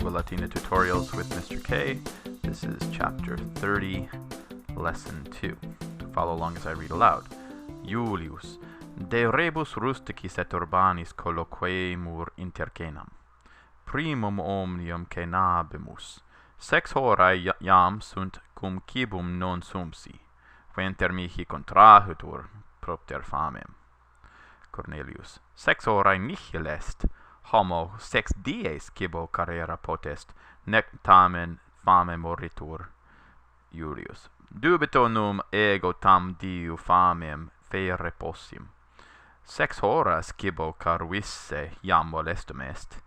Lingua Latina Tutorials with Mr. K. This is Chapter 30, Lesson 2. Follow along as I read aloud. Julius, de rebus rusticis et urbanis colloquemur intercenam. Primum omnium cenabimus. 6 horae iam sunt cum cibum non sumsi. Venter mihi contrahutur propter famem. Cornelius, 6 horae nihil est, homo 6 dies cibo carrera potest, nec tamen fame moritur. Julius, dubito num ego tam diu famem faire possim. 6 horas cibo carvisse iam molestum est,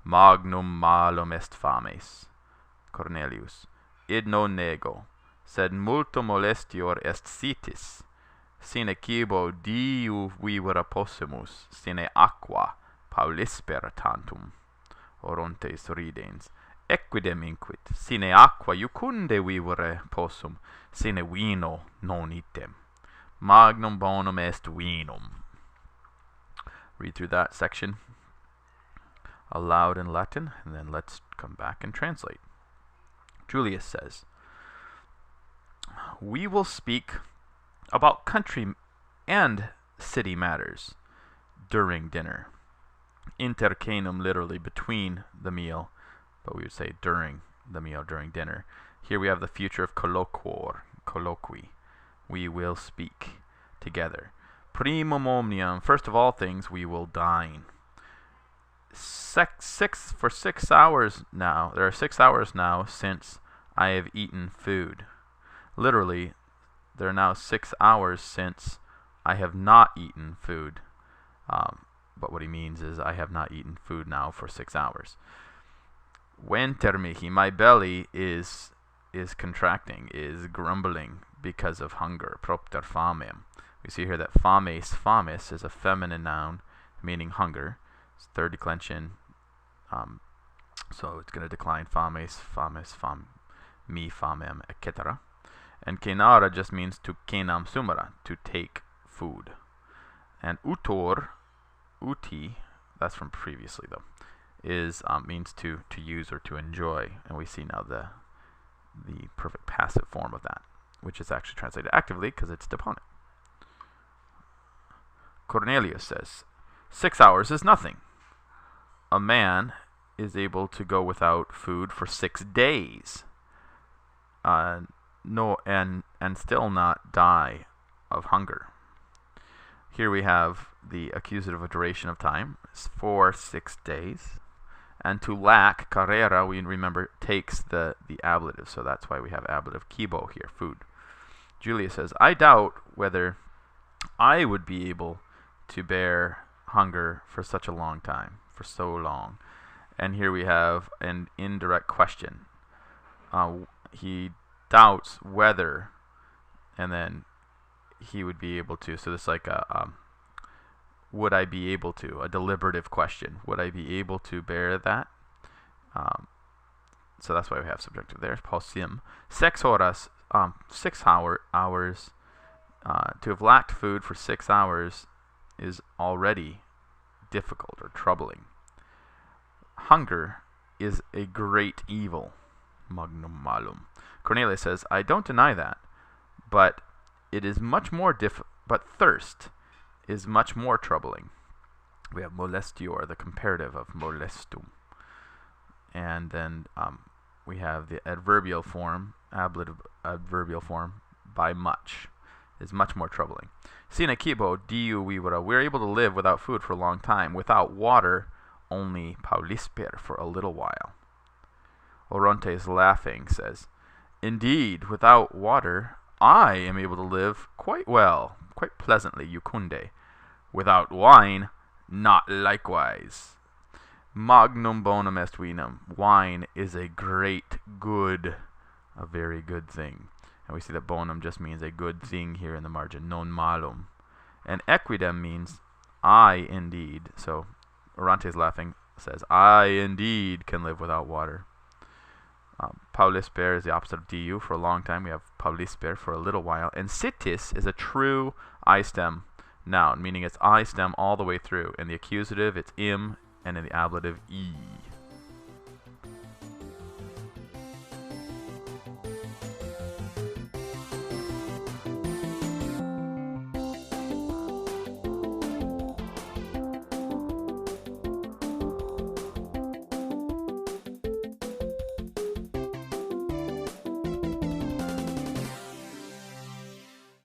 magnum malum est fames. Cornelius, id non nego, sed multum molestior est sitis, sine cibo diu vivere possumus, sine aqua paulisper tantum. Orontes ridens, equidem inquit, sine aqua iucunde vivere possum, sine vino non item. Magnum bonum est vinum. Read through that section aloud in Latin, and then let's come back and translate. Julius says, we will speak about country and city matters during dinner. Intercenum, literally between the meal, but we would say during the meal, during dinner. Here we have the future of colloquy. We will speak together. Primum omnium, first of all things, we will dine. For 6 hours now, there are 6 hours now since I have eaten food. Literally, there are now 6 hours since I have not eaten food. But what he means is I have not eaten food now for 6 hours. Venter mihi, my belly is contracting, is grumbling because of hunger. Propter famem. We see here that fames is a feminine noun meaning hunger. It's third declension. So it's going to decline fames, mi famem, etc. And cenara just means to cenam sumera, to take food. And uti, that's from previously though, is means to use or to enjoy. And we see now the perfect passive form of that, which is actually translated actively because it's deponent. Cornelius says, 6 hours is nothing. A man is able to go without food for 6 days. No, and still not die of hunger. Here we have the accusative of duration of time, for 6 days. And to lack, carrera, we remember, takes the ablative, so that's why we have ablative cibo here, food. Julius says, I doubt whether I would be able to bear hunger for such a long time, for so long. And here we have an indirect question. He doubts whether, and then he would be able to. So this is like a would I be able to? A deliberative question. Would I be able to bear that? So that's why we have subjunctive there. Possim. 6 horas, 6 hours. To have lacked food for 6 hours is already difficult or troubling. Hunger is a great evil. Magnum malum. Cornelius says, I don't deny that, but it is much more but thirst is much more troubling. We have molestior, the comparative of molestum. And then we have the adverbial form, ablative adverbial form, by much, is much more troubling. Sine cibo diu vivere, we're able to live without food for a long time, without water, only paulisper, for a little while. Orontes, laughing, says, indeed, without water, I am able to live quite well, quite pleasantly, iucunde. Without wine, not likewise. Magnum bonum est vinum. Wine is a great good, a very good thing. And we see that bonum just means a good thing here in the margin, non malum. And equidem means I indeed. So Orontes, laughing, says, I indeed can live without water. Paulisper is the opposite of diu. For a long time we have paulisper, for a little while. And sitis is a true I stem noun, meaning it's I stem all the way through. In the accusative it's im, and in the ablative e.